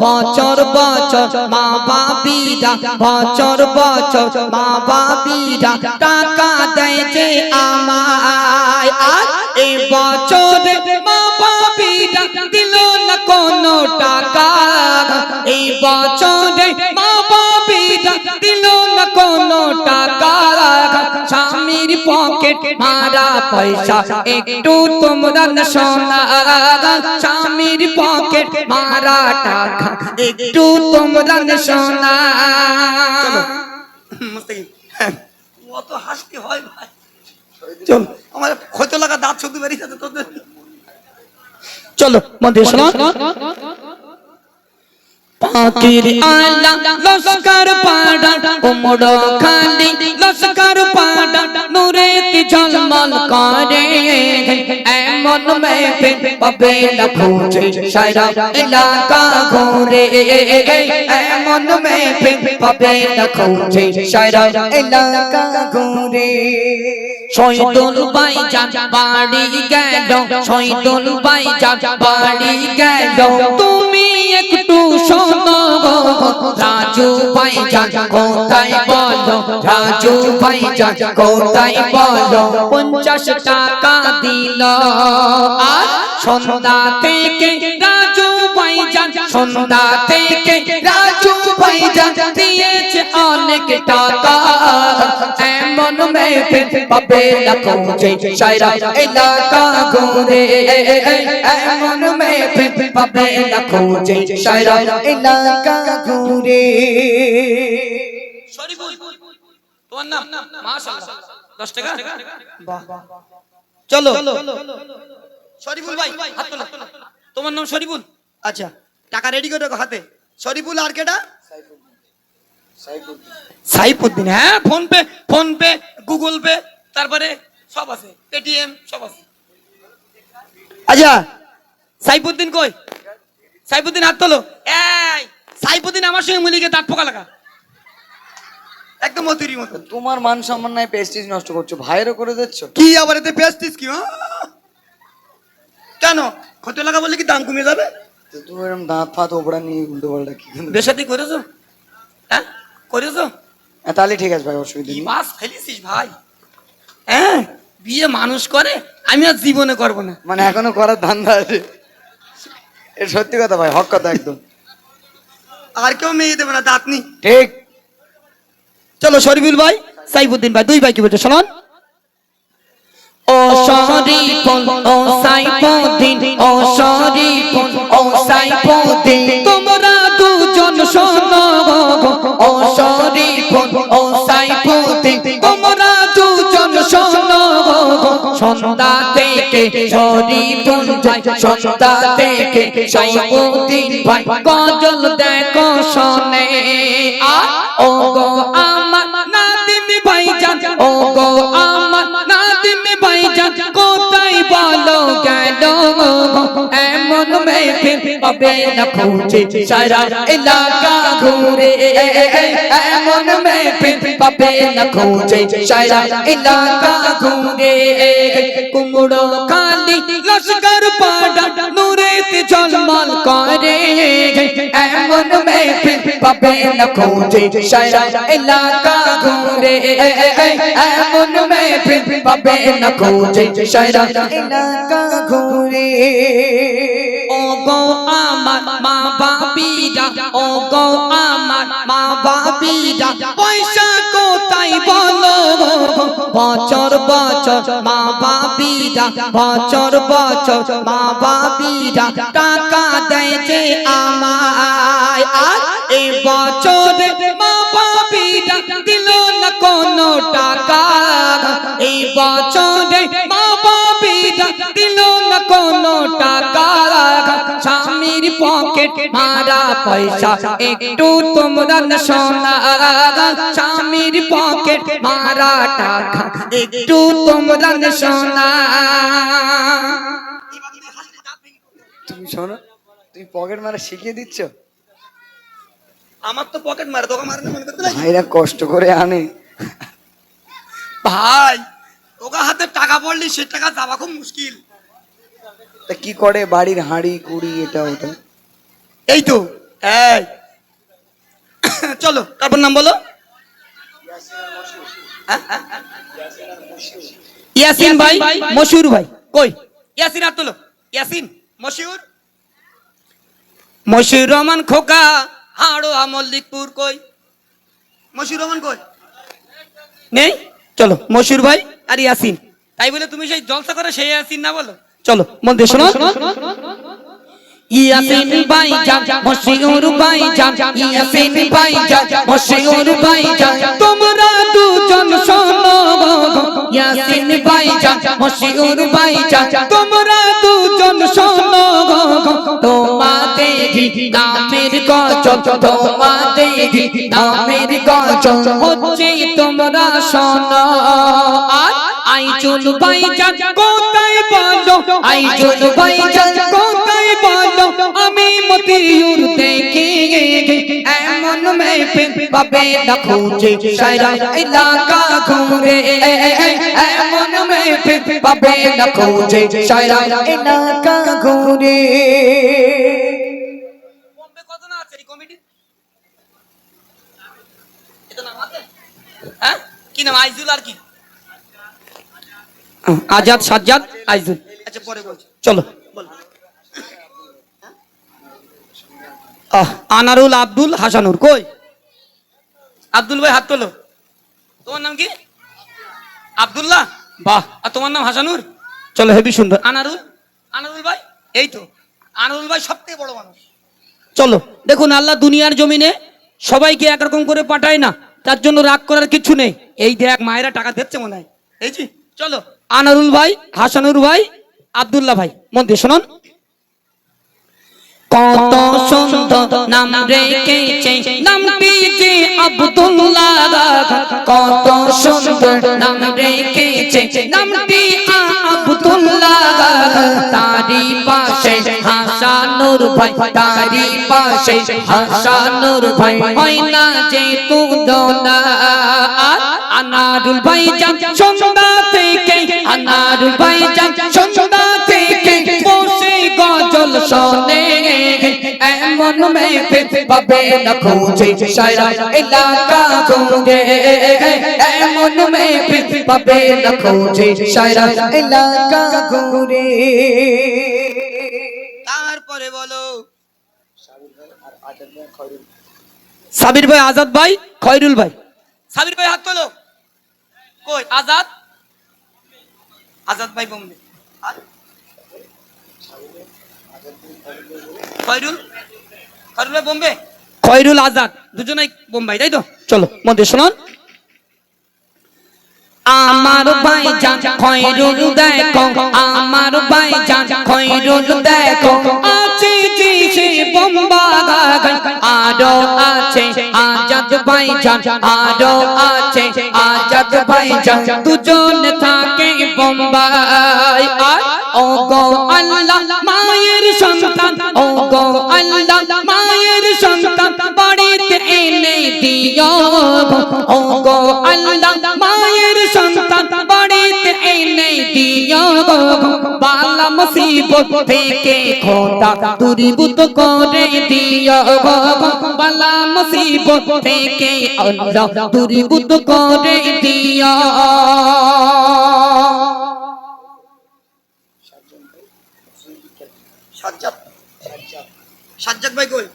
বছর বছর মা বাবিরা বছর বছর মা বাবিরা টাকা দেয় যে আমায় আর এই বছরে মা বাবিরা দিল না কোনো টাকা এই বছরে মা বাবিরা দিল না কোনো টাকা স্বামীর পকেট মারা পয়সা একটু তোমরা না শোনা স্বামীর পকেট মারা টাকা একটু তোমরা না শোনা কত হাসতে হয় ভাই চল আমার ক্ষত লাগা দাঁত শুধু বেরিয়ে যাচ্ছে তোদের চলো মধ্যে শোনো পাকির আলা লস্কর পাড়া উমড় খালি লস্কর পাড়া নূরেতে ঝলমল করে এমন মেহফিল পাবে না খুঁজে সারা এলাকা ঘুরে এমন মেহফিল পাবে না খুঁজে সারা এলাকা ঘুরে শহীদুল ভাইজান বাড়ি গেল শহীদুল ভাইজান বাড়ি গেল তুমি একটু শোনো রাজু ভাইজান কোথায় বলো রাজু ভাইজান কোথায় বলো 50 টাকা দিল আর সন্ধ্যা থেকে রাজু ভাইজান সন্ধ্যা থেকে রাজু ভাইজান দিয়েছে অনেক টাকা এমন মেহফিল পাবে না খুঁজে সারা এলাকা ঘুরে এমন মেহফিল পাবে না খুঁজে সারা এলাকা ঘুরে শরীফুল তোমার নাম মাশাআল্লাহ 10 টাকা বাহ চলো শরীফুল ভাই হাত তোলো তোমার নাম শরীফুল আচ্ছা টাকা রেডি করে রাখো হাতে শরীফুল আর কেডা সাইফুদ্দিন হ্যাঁ ফোন পে গুগল পে তারপরে সব আছে পেটিএম সব আছে আচ্ছা সাইফুদ্দিন কই সাইফুদ্দিন হাত তোলো এই সাইফুদ্দিন আমার সঙ্গে মিলিয়ে দাঁত পোকা লাগা একদম অতিরি মতো তোমার মান সম্মান নাই প্রেস্টিজ নষ্ট করছো ভাইরও করে দিচ্ছ কি আবার এতে প্রেস্টিজ কি কেন কত লাগা বলে কি দাম কমে যাবে তুমি এরকম দাঁত ফাত ওপড়া নিয়ে উল্টো পাল্টা কি বেশাতি করেছো হ্যাঁ করেছো তাহলে ঠিক আছে ভাই অসুবিধা কি নেই মাছ ফেলেছিস ভাই হ্যাঁ বিয়ে মানুষ করে আমি আর জীবনে করবো না মানে এখনো করার ধান্দা আছে এর সত্যি কথা ভাই হক কথা একদম আর কেউ মেয়ে দেবে না দাঁত নি ঠিক চলো শরীফুল ভাই সাইফুদ্দিন ভাই দুই ভাই কি বলছো শোনান ও শরীফুল ও সাইফুদ্দিন ও শরীফুল ও সাইফুদ্দিন তোমরা দুজন শোনো ও শরীফুল ও সাইফুদ্দিন তোমরা দুজন শোনো সন্ধ্যা থেকে শরীফুল ভাই সন্ধ্যা থেকে সাইফুদ্দিন ভাই গজল দেখো শোনে ও গো আমার নাদিম ভাইজান ও গো আমার নাদিম ভাইজান কোথায় বলো গেল এমন মেহফিল পাবে না খুঁজে সারা এলাকা ঘুরে এমন মেহফিল পাবে না খুঁজে সারা এলাকা ঘুরে কুমড়ো খালি লস্কর পাড়া নূরেতে ঝলমল করে এমন মেহফিল পাবে না খুঁজে সারা এলাকা ঘুরে এমন মেহফিল পাবে না খুঁজে সারা এলাকা ঘুরে ও গো আমার মা বাবিরা ও গো আমার মা বাবিরা পয়সা কোথায় বলো বছর বছর মা বাবিরা বছর বছর মা বাবিরা টাকা দেয় যে আমায় আর এই বছরে মা বাবিরা দিল না কোনো টাকা এই বছরে মা বাবিরা দিল না কোনো টাকা স্বামীর পকেট মারা পয়সা একটু তোমরা না শোনা স্বামীর পকেট মারা টাকা একটু তোমরা না শোনা তুমি শোনো তুমি পকেট মারা শিখিয়ে দিচ্ছ আমার তো পকেট মারে তোকে মারে না মনে করতে লাগে ভাইরা কষ্ট করে আনে ভাই তোকে হাতে টাকা পড়লি সে টাকা যাওয়া খুব মুশকিল তা কি করে বাড়ির হাঁড়ি কুড়ি এটা ওটা এই তো এই চলো তারপর নাম বলো। ইয়াসিন ভাই, মশিউর ভাই কই? ইয়াসিন হাত তোলো। ইয়াসিন, মশিউর, মশিউর রহমান খোকা হাড়োয়া মল্লিকপুর কই? মশিউর রহমান কই? নেই। চলো মশিউর ভাই আর ইয়াসিন। তাই বলে তুমি সেই জলসা করে সেই ইয়াসিন না বলো। চলো মন দিয়ে শোনো। ইয়াসিন ভাই জান, মশিউর ভাই জান, ইয়াসিন ভাই জান, মশিউর ভাই জান, তোমরা দুজন শোনো। ইয়াসিন ভাই জান, মশিউর ভাই জান, তোমরা দুজন শোনো। তোমাদের নামের গজল, তোমাদের নামের গজল হচ্ছে তোমরা শোনো। আইজুল ভাই জান কোথায় বলো, আইজুল ভাই জান কোথায় বলো, আমি মতিউর দেখি এমন মেহফিল পাবে না খুঁজে সারা এলাকা ঘুরে, এমন মেহফিল পাবে না খুঁজে সারা এলাকা ঘুরে। বম্বে কত না আছে এই কমিটি? এটা নাম আছে? হ্যাঁ কি নাম? আইজুল আর কি? আজাদ, সাজ্জাদ, আইজুল। আচ্ছা পরে বলছি, চলো বল। আনারুল, আব্দুল, হাসানুর কই? আব্দুল ভাই হাত তোলো। তোমার নাম কি? আব্দুল্লাহ, বাহ। আর তোমার নাম হাসানুর? চলো হেবি সুন্দর। আনারুল, আনারুল ভাই এই তো। আনারুল ভাই সবথেকে বড় মানুষ। চলো দেখুন, আল্লাহ দুনিয়ার জমিনে সবাইকে একরকম করে পাঠায় না, তার জন্য রাগ করার কিছু নেই। এই দেখ মায়েরা টাকা দিচ্ছে মনে হয়, এই জি। চলো আনারুল ভাই, হাসানুর ভাই, আব্দুল্লাহ ভাই মন দিয়ে শুনুন। কত সুন্দর নাম রেখেছে নামটি যে আব্দুল্লাহ, কত সুন্দর নাম রেখেছে নামটি আব্দুল্লাহ। তারি পাশে হাসানুর ভাই, তারি পাশে হাসানুর ভাই, হয় না যে তুলনা। আনারুল ভাই জান সন্ধ্যা থেকে, আনারুল ভাই জান সন্ধ্যা থেকে বসে গজল শোনে, এমন মেহফিল পাবে না খুঁজে সারা এলাকা ঘুরে, এমন মেহফিল পাবে না খুঁজে সারা এলাকা ঘুরে। তারপরে বলো সাবির ভাই, আজাদ ভাই, খয়রুল ভাই। সাবির ভাই হাত তোলো। কই আজাদ? আজাদ ভাই বোম্বে। আর খয়রুল, খয়রুল ভাই বোম্বে। খয়রুল, আজাদ দুজনেই বোম্বাই, তাই তো? চলো মধ্যে শুনুন। আমার ভাই জান খয়রুল দেখো, আমার ভাই জান খয়রুল দেখো, আছে যে সে বোম্বাই, আরো আছে আজাদ ভাই জান, আরো আছে আজাদ ভাই জান, দুজন থাকে বোম্বাই। আর ও গো আল্লাহ মায়ের সন্তান, ও গো আল্লাহ মায়ের সন্তান বাড়িতে এনে দিও, ও গো আল্লাহ মায়ের সন্তান বাড়িতে এনে দিও, বালা মুসিবত থেকে খোদা দূরীভূত করে দিও, বালা মুসিবত থেকে আল্লাহ দূরীভূত করে দিও। সাজ্জাদ, সাজ্জাদ ভাই কই?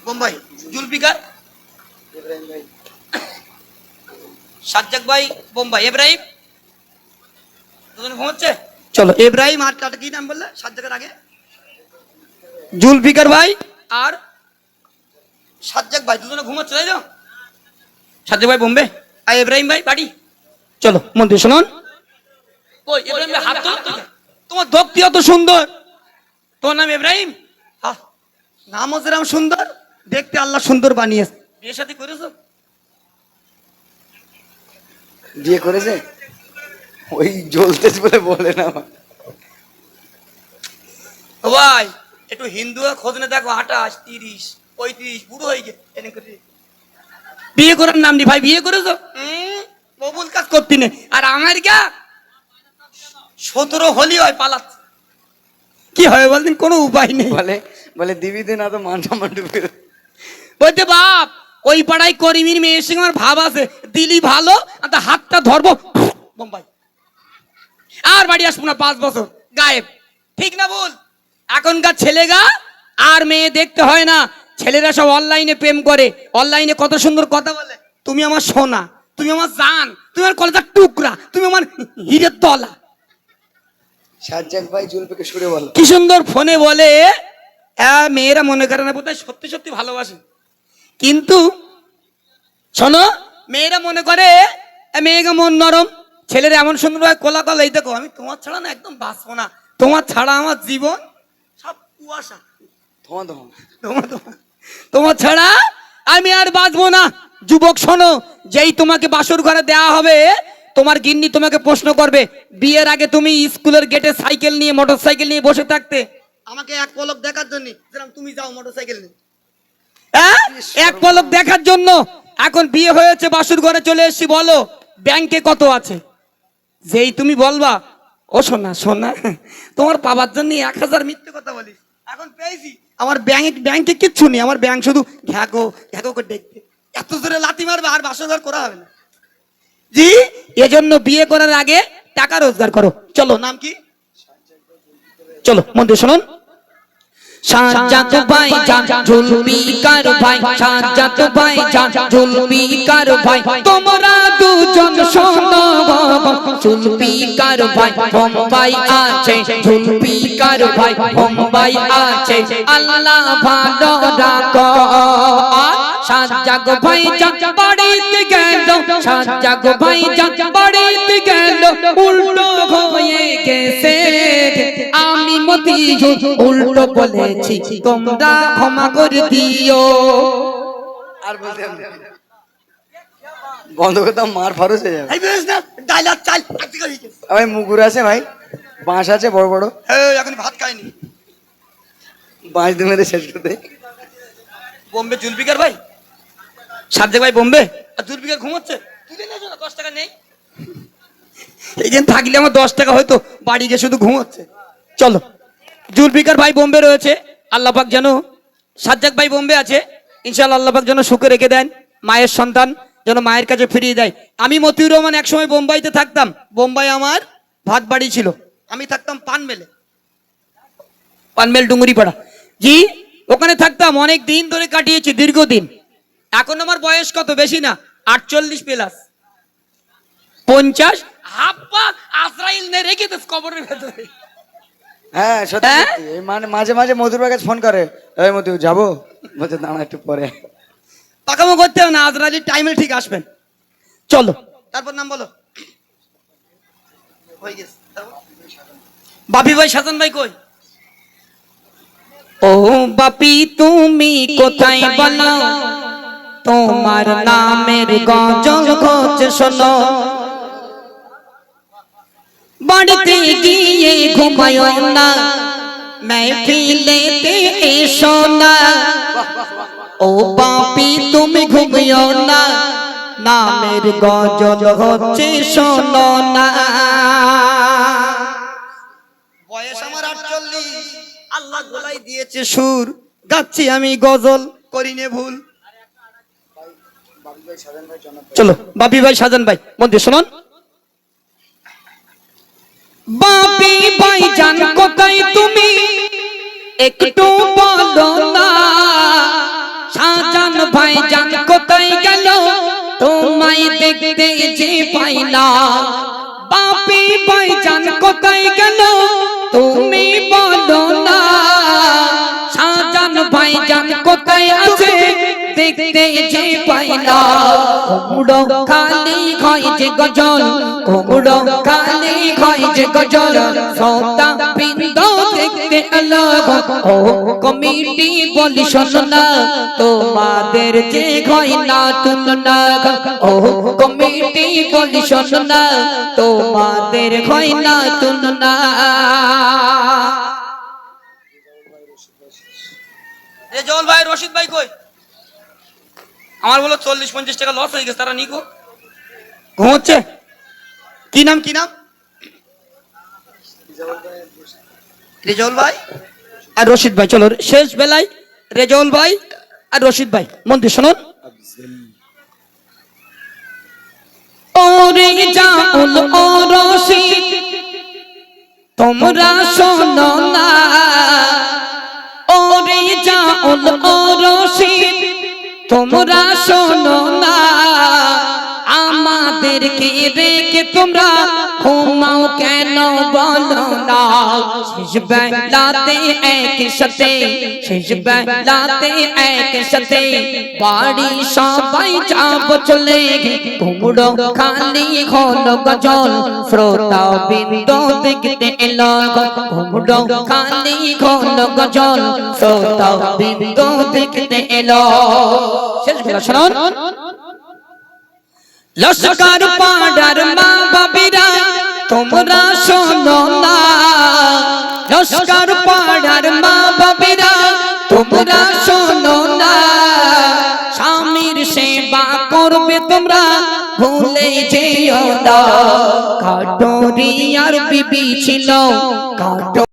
বোম্বাই। জুলফিকার, সাজ্জাদ ভাই বোম্বাই। ইব্রাহিম দুজন ঘুমাচ্ছে। চলো ইব্রাহিম আর কাটা কি নাম বললে সাজ্জাদের আগে? জুলফিকার ভাই আর সাজ্জাদ ভাই দুজনে ঘুমাচ্ছে, তাই তো? সাজ্জাদ ভাই বোম্বে আর ইব্রাহিম ভাই বাড়ি। চলো মন দিয়ে শুনুন। কই ইব্রাহিম ভাই হাত তোলো। তোমার দক্তি অত সুন্দর, তোমার নাম ইব্রাহিম? নামও যেরকম সুন্দর, দেখতে আল্লাহ সুন্দর বানিয়েছে। বিয়ে শাদী করেছো? বিয়ে করেছে? ওই জ্বলতেছে বলে বলে না। ও ভাই একটু হিন্দু খোঁজ নে দেখো, 28, 30, 35 বুড়ো হয়ে গেছে। বিয়ে করার নাম নি ভাই, বিয়ে করেছো? ববুল কাজ করতি না। আর আমার গা 17 হলি হয় পালাচ্ছে। কি হয় বলদিন, কোনো উপায় নেই। বলে বলে দিবি দিন, তো মান সম্মান ডুবে বলতে বাপ ওই পাড়ায় করিমির মেয়ের সঙ্গে আমার ভাব আছে, দিলি ভালো আর তার হাতটা ধরবো বোম্বাই, আর বাড়ি আসবো না 5 বছর গায়েব। ঠিক না ভুল? এখনকার ছেলেগা আর মেয়ে দেখতে হয় না, ছেলেরা সব অনলাইনে প্রেম করে, অনলাইনে কত সুন্দর কথা বলে, তুমি আমার সোনা, তুমি আমার জান, তুমি আমার কলেজার টুকরা, তুমি আমার হীরের তলা। সাজ্জাদ ভাই জুলফিকে সুরে বলো। কি সুন্দর ফোনে বলে। মেয়েরা মনে করে না বোধহয় সত্যি সত্যি ভালোবাসে, কিন্তু শোনো, মেয়েরা মনে করে মেয়েকে মন নরম, ছেলেরা এমন সুন্দর হয় কোলা কলা, এই দেখো আমি তোমার ছাড়া না একদম বাঁচবো না, তোমার ছাড়া আমার জীবন সব কুয়াশা, ধোঁয়া ধোঁয়া। তোমার তোমার তোমার ছাড়া আমি আর বাঁচবো না। যুবক শোনো, যেই তোমাকে বাসর ঘরে দেওয়া হবে, তোমার গিন্নি তোমাকে প্রশ্ন করবে, বিয়ের আগে তুমি স্কুলের গেটে সাইকেল নিয়ে মোটর সাইকেল নিয়ে বসে থাকতে আমাকে এক পলক দেখার জন্য, যেরকম তুমি যাও মোটর সাইকেল নিয়ে, হ্যাঁ এক পলক দেখার জন্য। এখন বিয়ে হয়েছে, বাসুর ঘরে চলে এসেছি, বলো ব্যাংকে কত আছে? যেই তুমি বলবা ও সোনা সোনা তোমার পাবার জন্য 1000 মিথ্যে কথা বলিস, এখন পেয়েছি আমার ব্যাংকে কিচ্ছু নেই, আমার ব্যাংক শুধু ঘ্যাগো ঘ্যাগো করে দেখতে, এত জোরে লাথি মারবে আর বাসর ঘর করা হবে না। জি, এজন্য বিয়ে করার আগে টাকা রোজগার করো। চলো, নাম কি? চলো মন দিয়ে শুনুন। সাজ্জাদ ভাই জান জুলফিকার ভাই, সাজ্জাদ ভাই জান জুলফিকার ভাই, তোমরা দুজন শোনো, জুলফিকার ভাই বোম্বাই আছে, জুলফিকার ভাই বোম্বাই আছে, আল্লাহ ভালো রাখো। সাজ্জাদ ভাই জান বাড়িতে গেল, সাজ্জাদ ভাই জান বাড়িতে গেল, উল্টো হয়ে গেছে, আমি মতিঝুল উল্টো বলেছি, তোমরা ক্ষমা করে দিও। আর বলতে বন্ধ করতাম, মার ফারুস হয়ে যাবে। এই বেশ না, ডাইলার চাল একদিকে হয়ে গেছে। ভাই মুগুর আছে ভাই, বাঁশ আছে বড় বড়, এই এখন ভাত খাইনি, বাঁশ দিয়ে মেরে শেষ করতে। বোম্বে জুলফিকার ভাই, সাজ্জাদ ভাই বোম্বে, আর জুলফিকার ঘুমোচ্ছে, তুলে নিয়ে না 10 টাকা নেই, এইখানে থাকলে আমার 10 টাকা হয়তো, বাড়ি গিয়ে শুধু ঘুমোচ্ছে। চলো, জুলফিকার ভাই বোম্বে রয়েছে, আল্লাহ পাক যেন, সাজ্জাদ ভাই বোম্বে আছে, ইনশাআল্লাহ আল্লাহ পাক যেন সুখে রেখে দেন, মায়ের সন্তান যেন মায়ের কাছে ফিরিয়ে দেয়। আমি মতিউর রহমান একসময় বোম্বাইতে থাকতাম, বোম্বাই আমার ভাত বাড়ি ছিল, আমি থাকতাম পানমেল ডুঙ্গুরিপাড়া, জি ওখানে থাকতাম, অনেক দিন ধরে কাটিয়েছি, দীর্ঘদিন। এখন আমার বয়স কত, বেশি না, 48 প্লাস, 50 হাপ্পা আজরাইল নে রেখে দিস কবরের ভেতরে। হ্যাঁ সত্যি সত্যি। এই মানে মাঝে মাঝে মধুর ভাই কাছে ফোন করে, এই মধু যাবো, বলছে দাঁড়া একটু পরে। পাকামো করতে হবে না, আজরাইলের টাইমে ঠিক আসবেন। চলো, তারপর নাম বলো। হয়ে গেছে। বাপি ভাই, সাজান ভাই কই? ও বাপি তুমি কোথায় বলো, তোমার নামের গজল হচ্ছে শোনো, বাড়িতে গিয়ে ঘুমায় না, মেহফিলেতে এসো না, ও বাপি তুমি ঘুমিও না, নামের গজল হচ্ছে শোনো না। বয়স আমার 48, আল্লাহ গলায় দিয়েছে সুর, গাচ্ছি আমি গজল, করিনে ভুল। চলো, বাপি ভাই সাজান ভাই মন দিয়ে শুনুন। বাপি ভাই জান কোথায় তুমি একটু বলো না, সাজান ভাই জান কোথায় গেল, তোমায় দেখতে যে পাই না, বাপি ভাই জান কোথায় গেল, তুমি বলো না, সাজান ভাই জান কোথায় আছে, দেখতে যে পাই না, কুমড়ো খালি হয় যে গজল, কুমড়ো খালি হয় যে গজল, সৌতা বিন্দ দেখতে আলোক, ও কমিটি বলি শোনো না, তোমাদের যে হয় না তুলনা, ও কমিটি বলি শোনো না, তোমাদের হয় না তুলনা। রেজাউল ভাই, রশিদ ভাই কই? আমার বলো 40-50 টাকা লস হয়ে গেছে, তারা নিকো ঘুমোচ্ছে। কি নাম কি নাম? রেজাউল ভাই আর রশিদ ভাই। চলো শেষ বেলায় রেজাউল ভাই আর রশিদ ভাই মন দিয়ে শুনুন। ওরে জাউল ও রশিদ তোমরা শোনো না, ওরে জাউল ও রশিদ তোমরা শোনো না, আমাদেরকে রেখে তোমরা ঘুমাও কেন বলো না। শেষ বেলাতে একসাথে, শেষ বেলাতে একসাথে বাড়ি সবাই যাব চলে, কুমড়ো খালি হলো গজল শ্রোতা বিন্দু দেখতে এলো, কুমড়ো খালি হলো গজল শ্রোতা বিন্দু দেখতে এলো। শেষ বেলা শুনুন। লস্কর পাড়ার মা বাবিরা তোমরা শোনো না, লস্কর পাড়ার মা বাবিরা তোমরা শোনো না, স্বামীর সেবা করবে তোমরা ভুলে যেও না। কাটুরিয়ার বিবি ছিল, কাটুরিয়ার